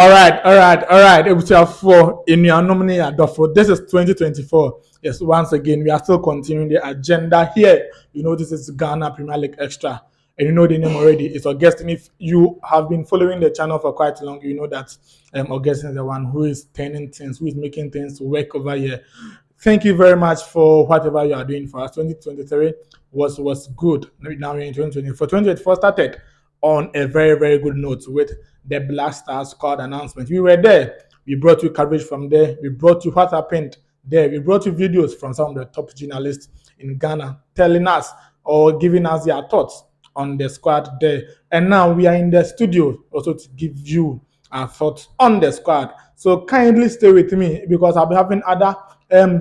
all right. It was for in your nominee Adolfo. This is 2024. Yes, once again, we are still continuing the agenda here. You know, this is Ghana Premier League Extra. And you know the name already. It's Augustine. If you have been following the channel for quite long, you know that Augustine is the one who is turning things, who is making things work over here. Thank you very much for whatever you are doing for us. 2023 was good. Now we're in 2024. 2024 started on a very, very good note with the Black Stars squad announcement. We were there. We brought you coverage from there. We brought you what happened there. We brought you videos from some of the top journalists in Ghana telling us or giving us their thoughts on the squad there. And now we are in the studio also to give you our thoughts on the squad. So kindly stay with me because I'll be having other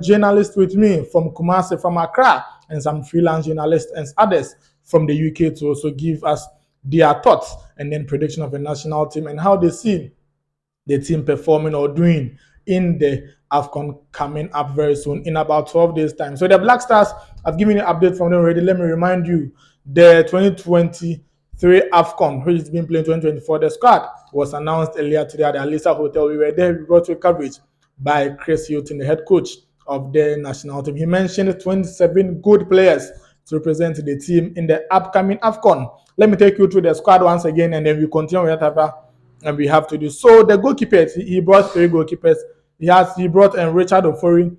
journalists with me from Kumasi, from Accra, and some freelance journalists and others from the UK to also give us their thoughts and then prediction of the national team and how they see the team performing or doing in the AFCON coming up very soon in about 12 days' time. So the Black Stars, I've given you an update from them already. Let me remind you, the 2023 AFCON, which has been playing 2024, the squad was announced earlier today at the Alisa Hotel. We were there, we brought you coverage by Chris Hilton, the head coach of the national team. He mentioned 27 good players to represent the team in the upcoming AFCON. Let me take you through the squad once again, and then we continue with whatever and we have to do. So the goalkeepers, he brought 3 goalkeepers. He brought Richard Ofori,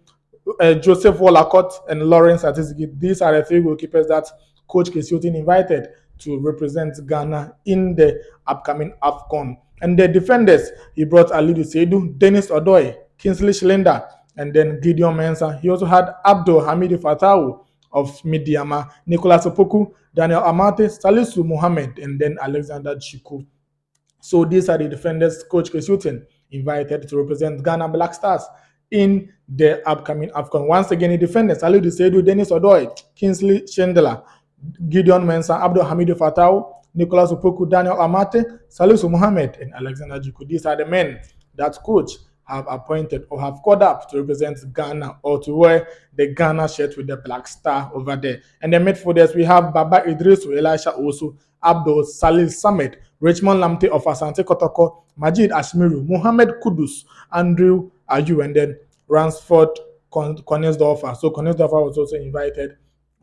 Joseph Wallacott, and Lawrence Atizigi. These are the 3 goalkeepers that Coach Kesiotin invited to represent Ghana in the upcoming AFCON. And the defenders, he brought Alidu Seidu, Dennis Odoy, Kingsley Schlinder, and then Gideon Mensah. He also had Abdul Hamid Fatau of Midiama, Nicolas Opoku, Daniel Amate, Salisu Mohammed, and then Alexander Chiku. So these are the defenders Coach Kesiotin invited to represent Ghana Black Stars in the upcoming AFCON. Once again, the defenders, Alidu Seidu, Dennis Odoy, Kingsley Schindler, Gideon Mensah, Abdul Hamid Fatau, Nicolas Opoku, Daniel Amate, Salisu Mohammed, and Alexander Jiku. These are the men that coach have appointed or have called up to represent Ghana or to wear the Ghana shirt with the black star over there. And the midfielders, we have Baba Idrisu, Elisha Osu, Abdul Salil Samed, Richmond Lamte of Asante Kotoko, Majid Ashmiru, Mohammed Kudus, Andrew Ayu, and then Ransford Konesdorfer. So Konesdorfer was also invited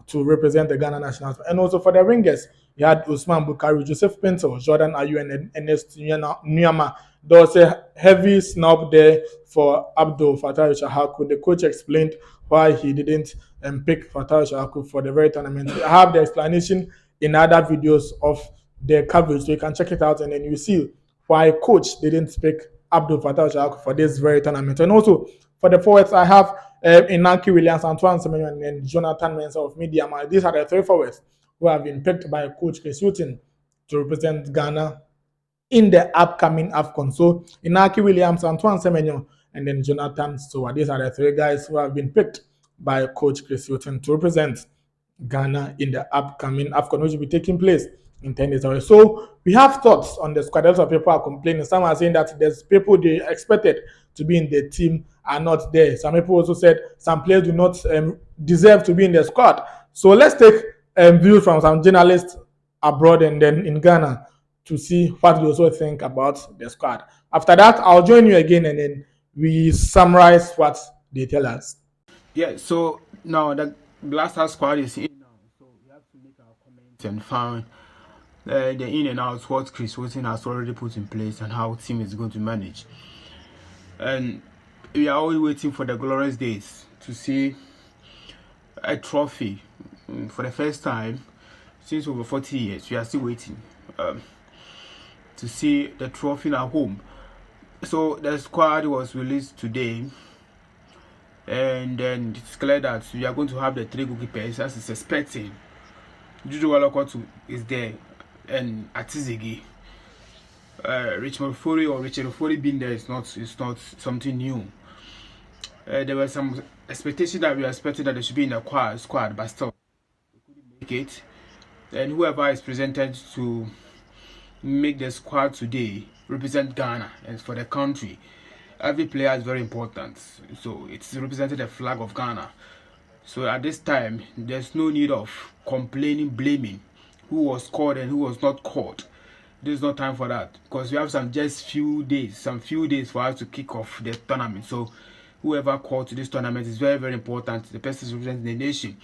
to represent the Ghana national team. And also for the wingers, we had Usman Bukari, Joseph Pinto, Jordan Ayu, and Ernest Nyama. There was a heavy snub there for Abdul Fattah Shahaku. The coach explained why he didn't pick Fattah Shahaku for the very tournament. I have the explanation in other videos of the coverage, so you can check it out and then you see why coach didn't pick Abdul Fattah Shahaku for this very tournament. And also for the forwards, I have Inaki Williams, Antoine Semenyo, and Jonathan Mensah of Midiama. These are the 3 forwards who have been picked by Coach Kesutin to represent Ghana in the upcoming AFCON. So Inaki Williams, Antoine Semenyo, and then Jonathan. So these are the 3 guys who have been picked by Coach Kesutin to represent Ghana in the upcoming AFCON, which will be taking place in 10 days away. So we have thoughts on the squad. A lot of people are complaining. Some are saying that there's people they expected to be in the team are not there. Some people also said some players do not deserve to be in the squad. So let's take views from some journalists abroad and then in Ghana to see what they also think about the squad. After that, I'll join you again and then we summarize what they tell us. Yeah, so now the Blaster squad is in now, so we have to make our comments and find the in and out what Chris Wilson has already put in place and how team is going to manage. And we are always waiting for the glorious days to see a trophy for the first time since over 40 years. We are still waiting to see the trophy at home. So the squad was released today, and then it's clear that we are going to have the 3 goalkeepers as is expecting. Juju Walokotu is there, and Atizigi. Richard Ofori being there is not something new. There was some expectation that we expected that they should be in the squad, but still they couldn't make it. And whoever is presented to make the squad today represent Ghana and for the country. Every player is very important, so it's represented the flag of Ghana. So at this time, there's no need of complaining, blaming who was called and who was not called. This is not time for that because we have some few days for us to kick off the tournament. So whoever called to this tournament is very, very important. The person representing the nation.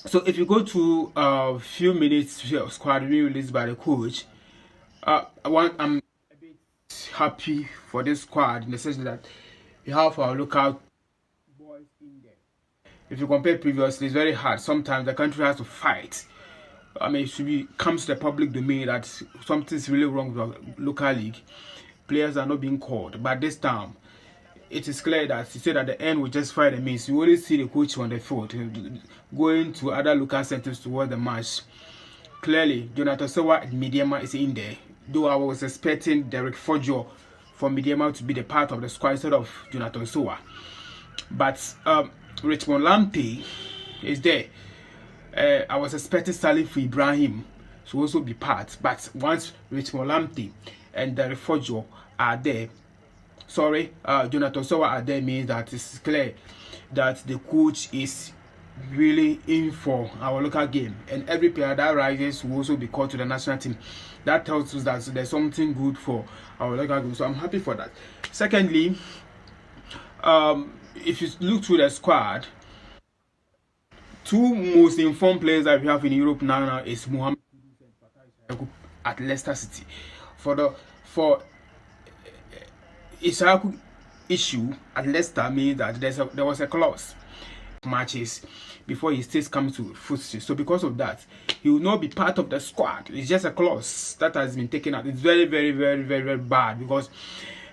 So if you go to a few minutes squad being released by the coach, I'm a bit happy for this squad in the sense that we have our local boys in there. If you compare previously, it's very hard. Sometimes the country has to fight. I mean, it should be comes to the public domain that something's really wrong with the local league. Players are not being called, but this time it is clear that he said at the end we just fight the means. You always see the coach on the field going to other local centers towards the match. Clearly, Jonathan Sowa at Mediama is in there. Though I was expecting Derek Fojo from Mediama to be the part of the squad instead of Jonathan Sowa. But Richmond Lamptey is there. I was expecting Salif Ibrahim to also be part. But once Richmond Lamptey and Derek Fojo are there, Jonathan Sowa are there, means that it's clear that the coach is really in for our local game, and every player that rises will also be called to the national team. That tells us that there's something good for our local game, so I'm happy for that. Secondly, if you look through the squad, two most informed players that we have in Europe now is Mohamed at Leicester City. For Ishaku issue at Leicester means that there was a clause matches before his stays come to footstool. So because of that, he will not be part of the squad. It's just a clause that has been taken out. It's very, very, very, very, very bad because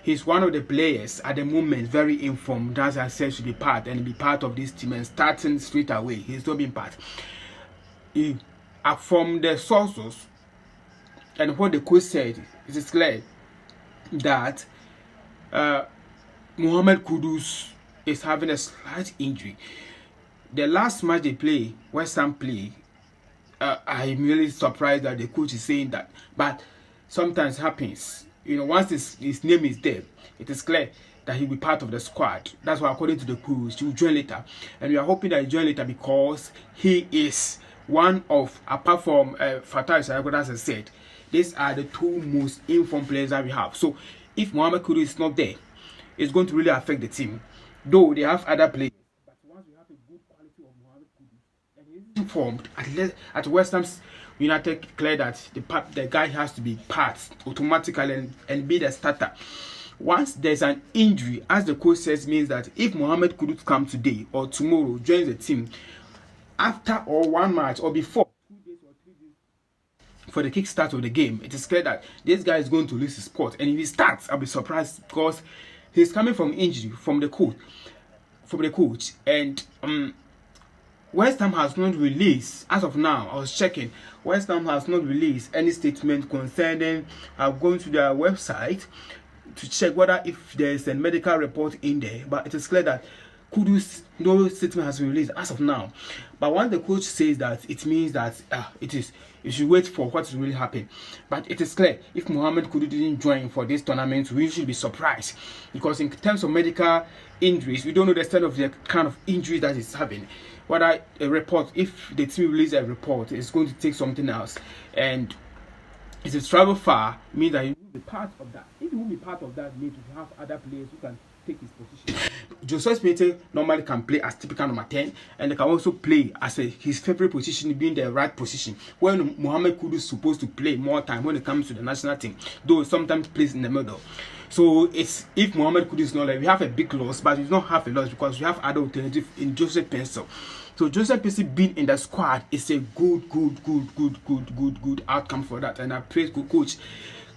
he's one of the players at the moment very informed that I said should be part of this team and starting straight away. He's not being part. From the sources and what the coach said, it is clear that Mohamed Kudus is having a slight injury. The last match they play, West Ham play, I'm really surprised that the coach is saying that. But sometimes happens. Once his name is there, it is clear that he'll be part of the squad. That's why, according to the coach, he'll join later. And we are hoping that he'll join later because he is one of, apart from Fatai Saragoda, as I said, these are the two most informed players that we have. So if Mohamed Kudus is not there, it's going to really affect the team. Though they have other players. But once we have a good quality of Mohamed Kudus, and he's informed at West Ham United, clear that the guy has to be part automatically and be the starter. Once there's an injury, as the coach says, means that if Mohamed Kudus comes today or tomorrow, joins the team, after or one match or before 2 days or 3 days for the kickstart of the game, it is clear that this guy is going to lose his spot. And if he starts, I'll be surprised because he's coming from injury from the coach. And West Ham has not released, as of now, I was checking, West Ham has not released any statement concerning going to their website to check whether if there is a medical report in there. But it is clear that Kudus, no statement has been released as of now. But once the coach says that, it means that you should wait for what will really happen. But it is clear, if Mohamed Kudus didn't join for this tournament, we should be surprised. Because in terms of medical injuries, we don't know the extent of the kind of injuries that he's having. Whether a report, if the team releases a report, it's going to take something else. And if it's travel far, means that he will be part of that. If he will be part of that, means we have other players who can take his position. Joseph Smith normally can play as typical number 10, and they can also play as his favorite position, being the right position. When Mohamed Kudus is supposed to play more time when it comes to the national team, though sometimes plays in the middle. So it's if Mohamed Kudus is not there, we have a big loss, but we don't have a loss because we have other alternatives in Joseph Pencil. So Joseph Pencil being in the squad is a good outcome for that, and I praise good coach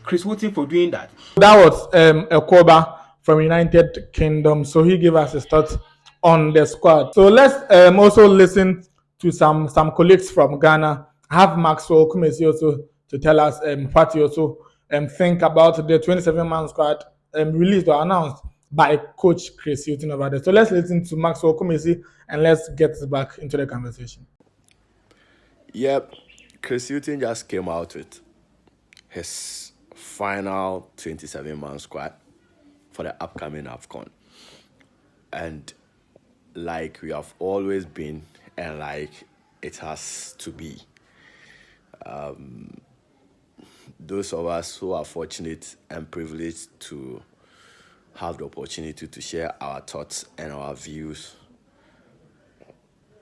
Chris Wotton for doing that. That was Ekourba from United Kingdom. So he gave us his thoughts on the squad. So let's also listen to some colleagues from Ghana. I have Maxwell Kumesi also to tell us what he also think about the 27-man squad released or announced by Coach Chris Wotton over there. So let's listen to Maxwell Kumesi and let's get back into the conversation. Yep, Chris Wotton just came out with his final 27-man squad for the upcoming AFCON. And like we have always been, and like it has to be, those of us who are fortunate and privileged to have the opportunity to share our thoughts and our views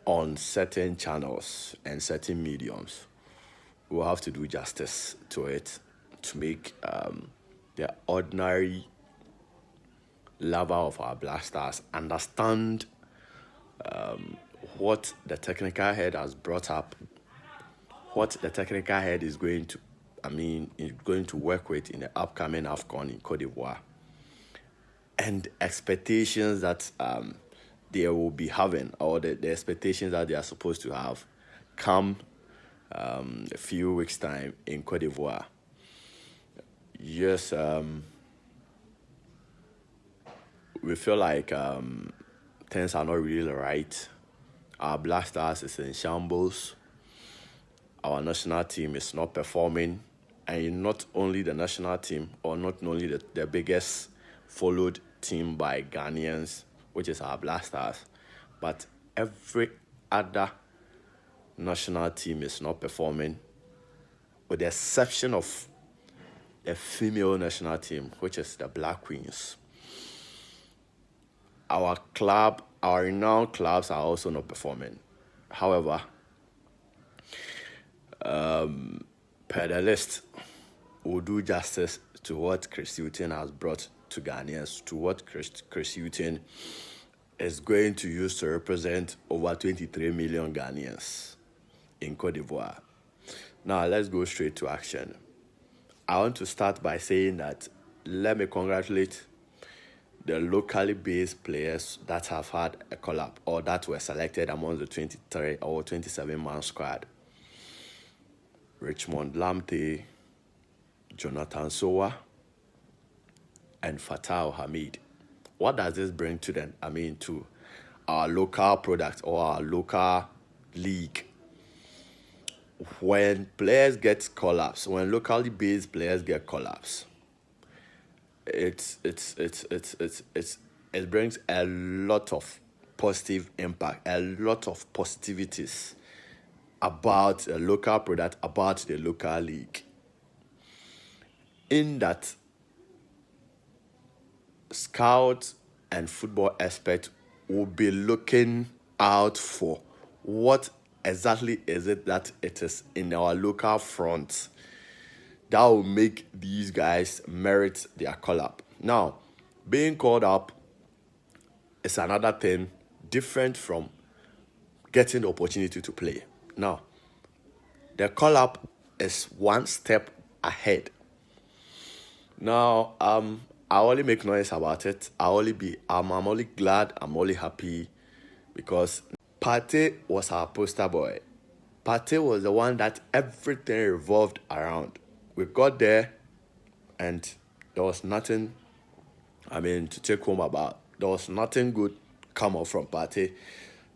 on certain channels and certain mediums, we'll have to do justice to it to make the ordinary lover of our Black Stars understand what the technical head has brought up, what the technical head is going to, is going to work with in the upcoming AFCON in Cote d'Ivoire, and expectations that they will be having, or the expectations that they are supposed to have come a few weeks' time in Cote d'Ivoire. Yes, we feel like things are not really right. Our Black Stars is in shambles. Our national team is not performing. And not only the national team, or not only the biggest followed team by Ghanaians, which is our Black Stars, but every other national team is not performing, with the exception of the female national team, which is the Black Queens. Our renowned clubs are also not performing. However, per the list, we'll do justice to what Chris Hughton has brought to Ghanaians, to what Chris Hughton is going to use to represent over 23 million Ghanaians in Cote d'Ivoire. Now, let's go straight to action. I want to start by saying that let me congratulate the locally based players that have had a call-up or that were selected among the 23 or 27-man squad. Richmond Lamte, Jonathan Sowa, and Fatah Hamid. What does this bring to them? To our local product or our local league. When players get call-ups, when locally based players get call-ups, it brings a lot of positive impact, a lot of positivities about a local product, about the local league. In that, scouts and football experts will be looking out for what exactly is it that it is in our local front that will make these guys merit their call-up. Now, being called up is another thing different from getting the opportunity to play. Now, the call-up is one step ahead. Now, I only make noise about it. I'm only glad, I'm only happy because Partey was our poster boy. Partey was the one that everything revolved around. We got there and there was nothing, to take home about. There was nothing good come up from Partey.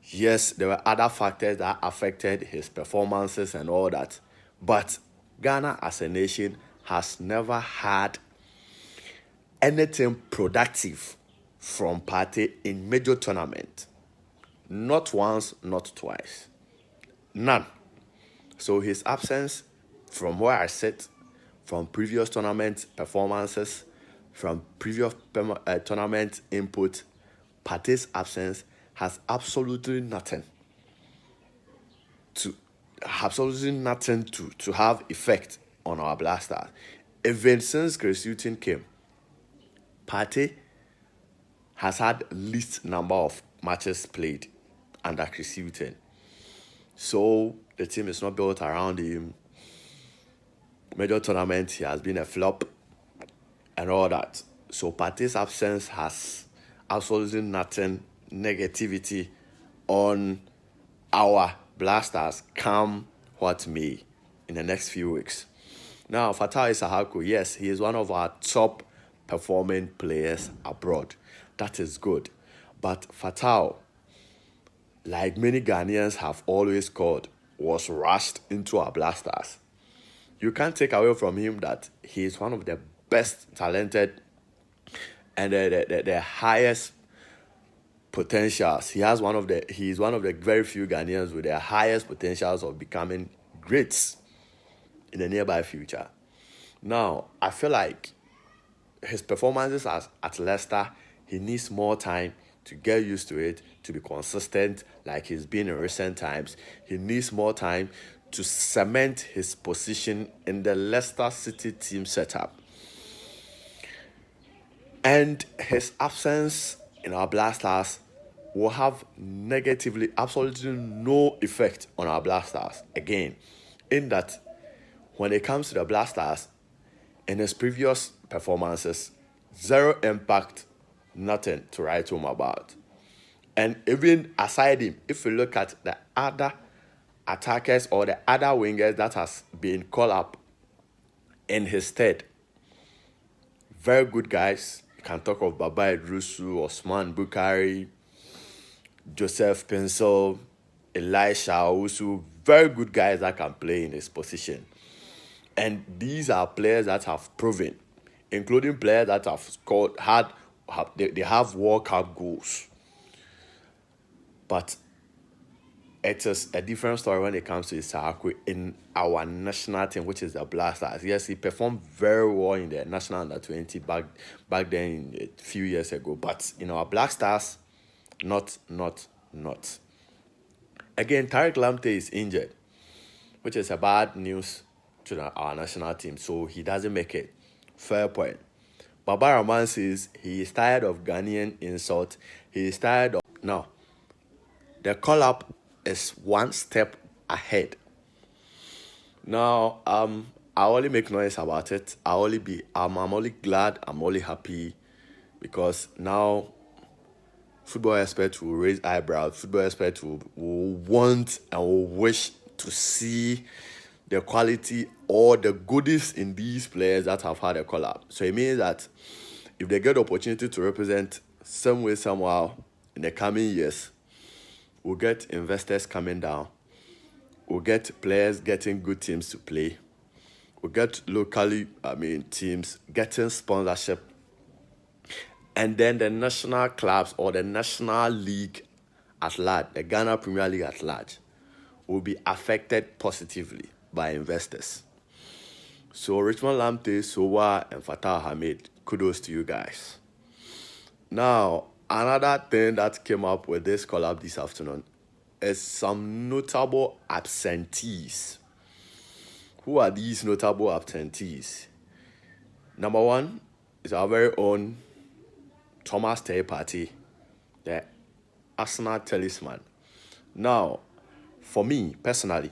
Yes, there were other factors that affected his performances and all that. But Ghana as a nation has never had anything productive from Partey in major tournament. Not once, not twice. None. So his absence, from where I sit, from previous tournament performances, from previous tournament input, Partey's absence has absolutely nothing to have effect on our Black Stars. Even since Chris Hughton came, Partey has had least number of matches played under Chris Hughton. So the team is not built around him. Major tournament, he has been a flop and all that. So Partey's absence has absolutely nothing negativity on our Black Stars, come what may, in the next few weeks. Now, Fatai Issahaku, yes, he is one of our top performing players abroad. That is good. But Fatai, like many Ghanaians have always called, was rushed into our Black Stars. You can't take away from him that he is one of the best talented and the highest potentials. He is one of the very few Ghanaians with the highest potentials of becoming greats in the nearby future. Now, I feel like his performances at Leicester, he needs more time to get used to it, to be consistent like he's been in recent times. He needs more time to cement his position in the Leicester City team setup. And his absence in our Black Stars will have negatively absolutely no effect on our Black Stars. Again, in that when it comes to the Black Stars, in his previous performances, zero impact, nothing to write home about. And even aside him, if you look at the other attackers or the other wingers that has been called up in his stead, very good guys. You can talk of Baba Idrusu, Osman Bukari, Joseph Pencil, Elisha Owusu, very good guys that can play in his position. And these are players that have proven, including players that have scored, they have World Cup goals. But it is a different story when it comes to Isaaku in our national team, which is the Black Stars. Yes, he performed very well in the national under 20 back then a few years ago. But in our Black Stars, not. Again, Tariq Lamptey is injured, which is a bad news to our national team. So he doesn't make it. Fair point. Baba Rahman says he is tired of Ghanaian insult. He is tired of... Now, the call-up is one step ahead. Now, I only make noise about it. I'm only glad, I'm only happy because now football experts will raise eyebrows. Football experts will want and will wish to see the quality or the goodies in these players that have had a call-up. So it means that if they get the opportunity to represent some way, somehow in the coming years, we'll get investors coming down. We'll get players getting good teams to play. We'll get teams getting sponsorship. And then the national clubs or the national league at large, the Ghana Premier League at large, will be affected positively by investors. So Richmond Lamptey, Sowa, and Fatah Hamid, kudos to you guys. Now, another thing that came up with this collab this afternoon is some notable absentees. Who are these notable absentees? Number one is our very own Thomas Partey, the Arsenal talisman. Now, for me personally,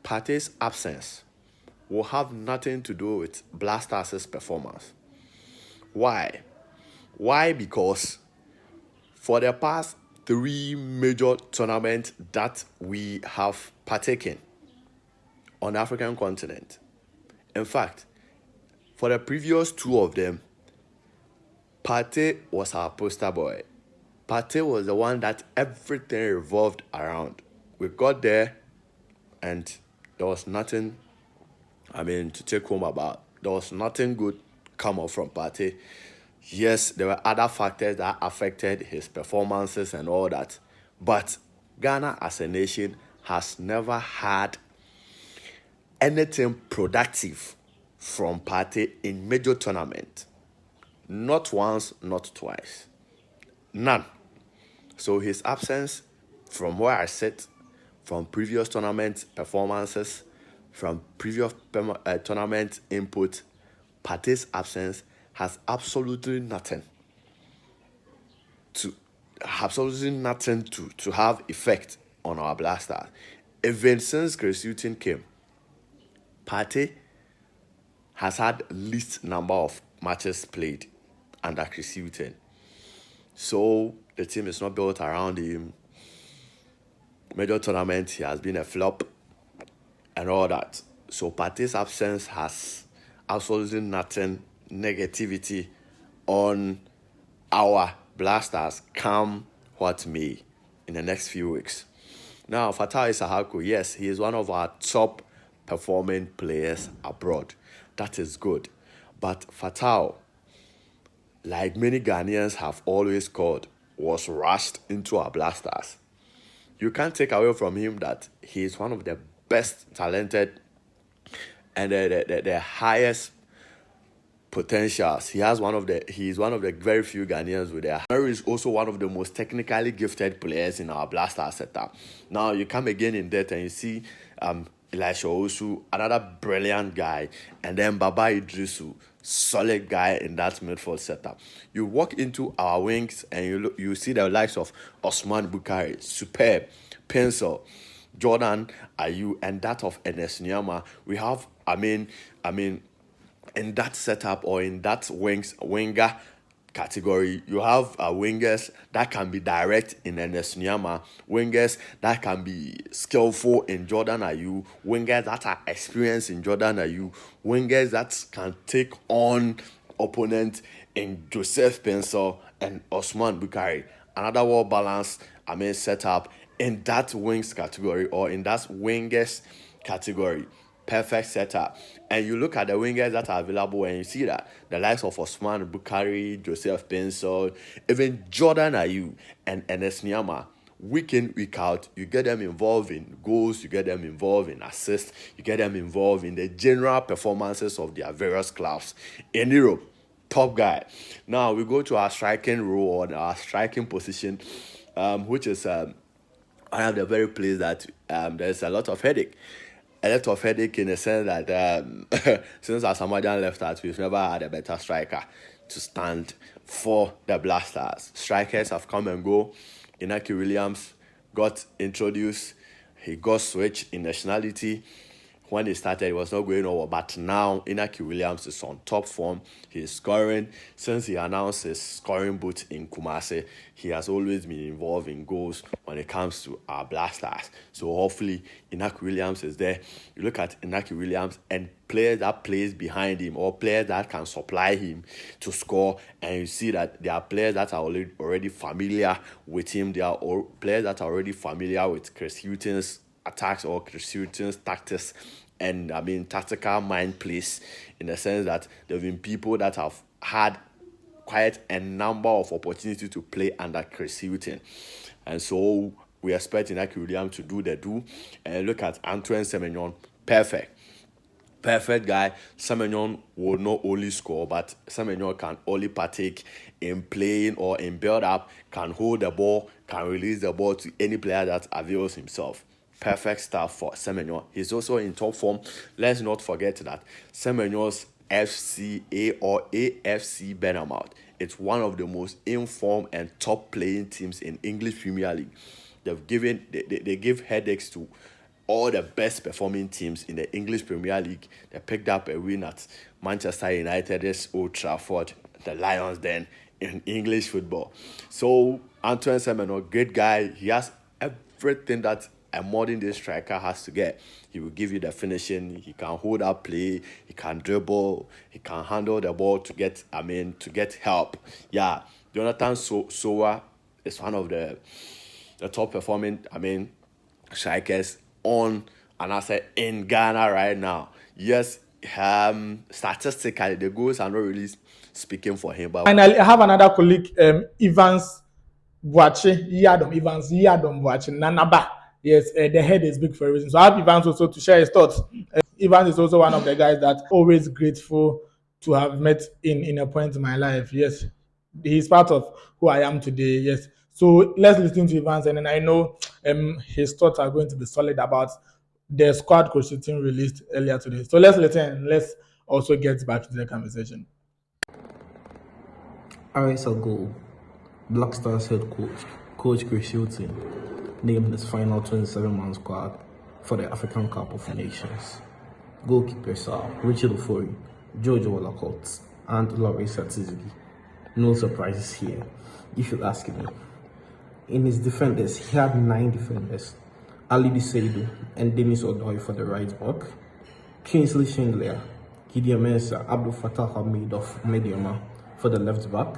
Partey's absence will have nothing to do with Black Stars' performance. Why? Because for the past 3 major tournaments that we have partaken on the African continent, in fact, for the previous 2 of them, Partey was our poster boy. Partey was the one that everything revolved around. We got there and there was nothing, to take home about. There was nothing good come up from Partey. Yes, there were other factors that affected his performances and all that. But Ghana as a nation has never had anything productive from Partey in major tournament. Not once, not twice. None. So his absence, from where I sit, from previous tournament performances, from previous tournament input, Partey's absence has absolutely nothing to have effect on our Black Stars. Even since Chris Hughton came, Partey has had least number of matches played under Chris Hughton. So the team is not built around him. Major tournament, he has been a flop and all that. So Partey's absence has absolutely nothing negativity on our Black Stars, come what may, in the next few weeks. Now, Fatah Isahaku, yes, he is one of our top performing players abroad. That is good. But Fatah, like many Ghanaians have always called, was rushed into our Black Stars. You can't take away from him that he is one of the best talented and the highest potentials. He's one of the very few Ghanaians with that. Mary is also one of the most technically gifted players in our Blaster setup. Now you come again in depth and you see Elisha Osu, another brilliant guy, and then Baba Idrisu, solid guy in that midfield setup. You walk into our wings and you see the likes of Osman Bukhari, superb, Pencil, Jordan Ayew, and that of Enes Nyama. We have, in that setup or in that winger category, you have wingers that can be direct in Enes Nyama, wingers that can be skillful in Jordan Ayew, wingers that are experienced in Jordan Ayew, wingers that can take on opponent in Joseph Pencil and Osman Bukhari. Another well balanced setup in that wings category or in that wingers category. Perfect setup. And you look at the wingers that are available and you see that the likes of Osman Bukhari, Joseph Pencil, even Jordan Ayew and Enes Nyama, week in, week out, you get them involved in goals, you get them involved in assists, you get them involved in the general performances of their various clubs in Europe. Top guy. Now we go to our striking role or our striking position, which is I have the very place that there's a lot of headache. A lot of headache in the sense that since Asamoah left us, we've never had a better striker to stand for the Blasters. Strikers have come and go. Inaki Williams got introduced. He got switched in nationality. When he started, it was not going over. But now, Inaki Williams is on top form. He is scoring. Since he announced his scoring boot in Kumasi, he has always been involved in goals when it comes to our Blasters. So hopefully, Inaki Williams is there. You look at Inaki Williams and players that plays behind him or players that can supply him to score, and you see that there are players that are already familiar with him. There are players that are already familiar with Chris Hughton's attacks or Chris Hughton's tactics and tactical mind plays, in the sense that there have been people that have had quite a number of opportunities to play under Chris Hughton, and so we expect Inaki Williams to do the do. And look at Antoine Semenyon, perfect guy. Semenyon will not only score, but Semenyon can only partake in playing or in build up, can hold the ball, can release the ball to any player that avails himself. Perfect stuff for Semenyo. He's also in top form. Let's not forget that Semenyo's FCA or AFC Bournemouth, it's one of the most informed and top playing teams in English Premier League. They give headaches to all the best performing teams in the English Premier League. They picked up a win at Manchester United's Old Trafford, the Lions Den in English football. So Antoine Semenyo, great guy. He has everything that a modern day striker has to get. He will give you the finishing. He can hold up play. He can dribble. He can handle the ball to get help. Yeah, Jonathan Sowa is one of the top performing strikers on, and I said, in Ghana right now. Yes, statistically the goals are not really speaking for him. But finally, I have another colleague, Evans Boache, Nanaba. Yes, the head is big for a reason. So I have Evans also to share his thoughts. Evans is also one of the guys that always grateful to have met in a point in my life. Yes, he's part of who I am today. Yes. So let's listen to Evans, and then I know his thoughts are going to be solid about the squad constitution released earlier today. So let's listen and let's also get back to the conversation. Hours ago, Black Stars head Coach Chris Hughton, named his final 27-man squad for the African Cup of Nations. Goalkeepers are Richard Ofori, George Wallacott, and Laurie Satizigi. No surprises here, if you ask me. In his defenders, he had 9 defenders: Ali Seidu and Demis Odoi for the right back, Kingsley Shingler, Gideon Mensah, Abdul Fattah Hamid of Mediama for the left back,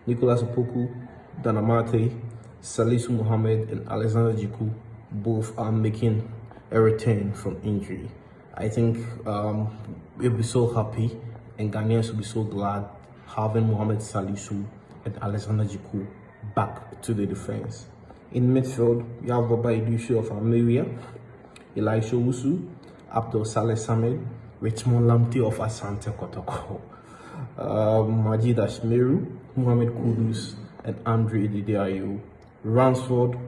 Nicolas Opoku, Danamate, Salisu Mohammed and Alexander Jiku both are making a return from injury. I think we'll be so happy and Ghanaians will be so glad having Mohamed Salisu and Alexander Jiku back to the defense. In midfield, we have Baba Idrisu of Almeria, Elisha Usu, Abdul Saleh Samed, Richmond Lamte of Asante Kotoko. Majid Ashmeru, Mohamed Kudus, and Andre Didiayo. Ransford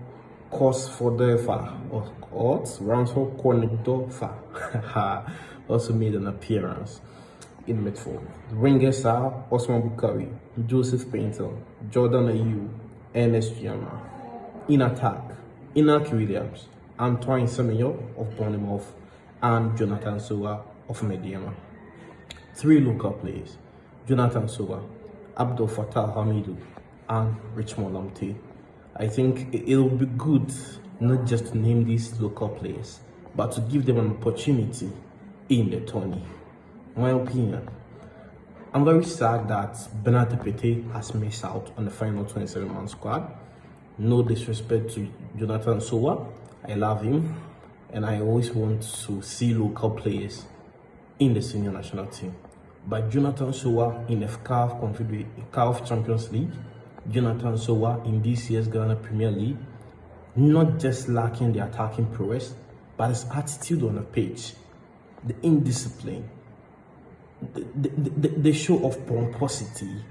Kosfodefa, or Ransford Kornegdofa, also made an appearance in midfield. Wingers are Osman Bukari, Joseph Painter, Jordan Ayew, Ernest Yama. In attack, Inaki Williams, Antoine Semenyo of Bournemouth, and Jonathan Sowa of Mediama. 3 local players, Jonathan Sowa, Abdul Fattah Hamidu, and Richmond Lamte. I think it will be good not just to name these local players, but to give them an opportunity in the tourney. My opinion, I'm very sad that Bernard Tepete has missed out on the final 27-man squad. No disrespect to Jonathan Sowa, I love him, and I always want to see local players in the senior national team. But Jonathan Sowa in the CAF Champions League, Jonathan Sowa in this year's Ghana Premier League, not just lacking the attacking prowess, but his attitude on the pitch, the indiscipline, the show of pomposity,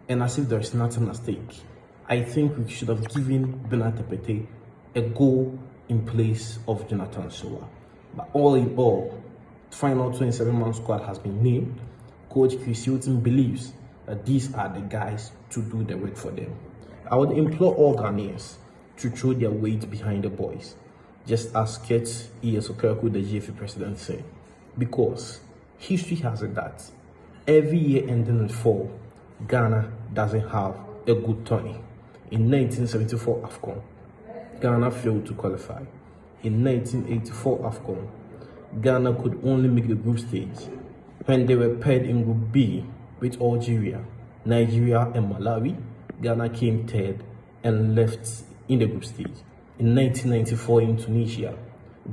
and as if there's nothing at stake. I think we should have given Bernard Tepete a goal in place of Jonathan Sowa. But all in all, final 27-man squad has been named. Coach Chris Hilton believes that these are the guys to do the work for them. I would implore all Ghanaians to throw their weight behind the boys, just as Kate E.S. Okerku, the GFA president, said. Because history has it that every year ending in fall, Ghana doesn't have a good tourney. In 1974 AFCON, Ghana failed to qualify. In 1984 AFCON, Ghana could only make the group stage when they were paired in Group B with Algeria, Nigeria, and Malawi. Ghana came third and left in the group stage. In 1994 in Tunisia,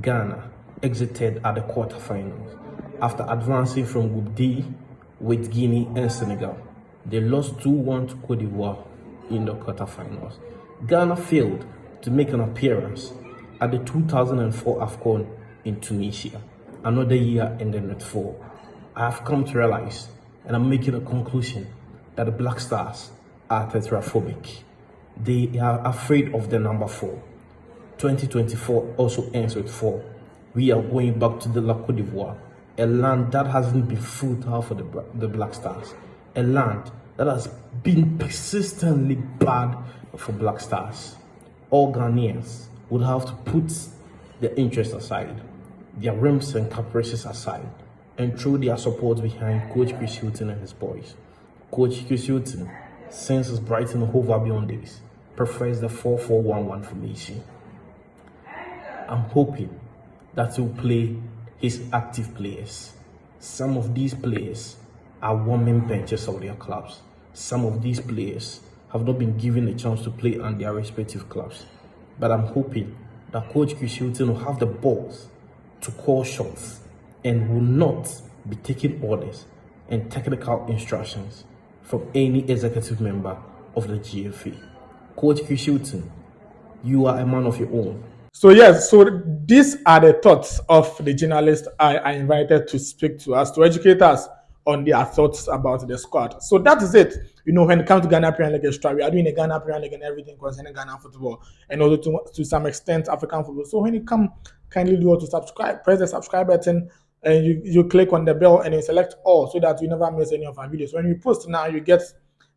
Ghana exited at the quarterfinals after advancing from Group D with Guinea and Senegal. They lost 2-1 to Cote d'Ivoire in the quarterfinals. Ghana failed to make an appearance at the 2004 AFCON in Tunisia. Another year ended with 4. I have come to realize, and I'm making a conclusion, that the Black Stars are tetrophobic. They are afraid of the number 4. 2024 also ends with 4. We are going back to the Cote d'Ivoire, a land that hasn't been fertile for the Black Stars, a land that has been persistently bad for Black Stars. All Ghanaians would have to put their interests aside, their whims and caprices aside, and throw their support behind Coach Chris Hilton and his boys. Coach Chris Hilton, since his Brighton Hove Albion days, prefers the 4-4-1-1 formation. I'm hoping that he'll play his active players. Some of these players are warming benches of their clubs. Some of these players have not been given a chance to play on their respective clubs. But I'm hoping that Coach Chris Hilton will have the balls to call shots and will not be taking orders and technical instructions from any executive member of the GFA. Coach Chris Hilton, you are a man of your own. So yes, so these are the thoughts of the journalists I invited to speak to us, to educate us on their thoughts about the squad. So that is it. When it comes to Ghana Premier League Extra, we are doing a Ghana Premier League and everything concerning Ghana football, and also to some extent African football. So when you come, kindly do to subscribe, press the subscribe button, and you click on the bell and you select all so that you never miss any of our videos. When we post now, you get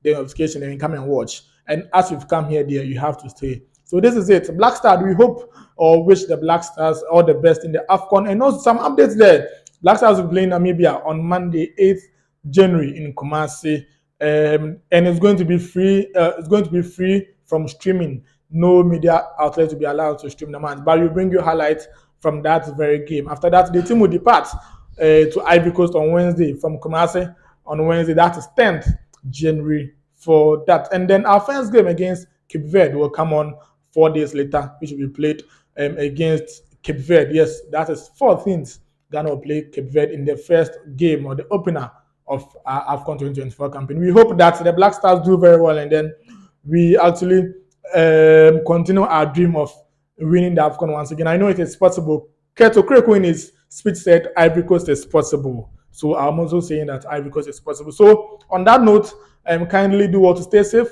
the notification and you come and watch. And as you've come here, dear, you have to stay. So this is it. Black Star, we hope or wish the Black Stars all the best in the AFCON. And also some updates there. Black Stars will play in Namibia on Monday, 8th January in Kumasi. And it's going to be free. It's going to be free from streaming. No media outlet will be allowed to stream the match. But we'll bring you highlights from that very game. After that, the team will depart to Ivory Coast on Wednesday from Kumasi on Wednesday. That is 10th January for that. And then our first game against Cape Verde will come on 4 days later, which will be played against Cape Verde. Yes, that is 14th. Ghana will play Cape Verde in the first game or the opener of our AFCON 2024 campaign. We hope that the Black Stars do very well and then we actually continue our dream of winning the AFCON once again. I know it is possible. Keto Kreku in his speech said Ivory Coast is possible. So I'm also saying that Ivory Coast is possible. So on that note, kindly do well to stay safe,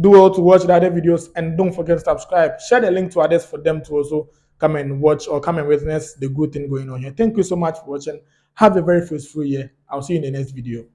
do well to watch the other videos, and don't forget to subscribe. Share the link to others for them to also come and watch or come and witness the good thing going on here. Thank you so much for watching. Have a very fruitful year. I'll see you in the next video.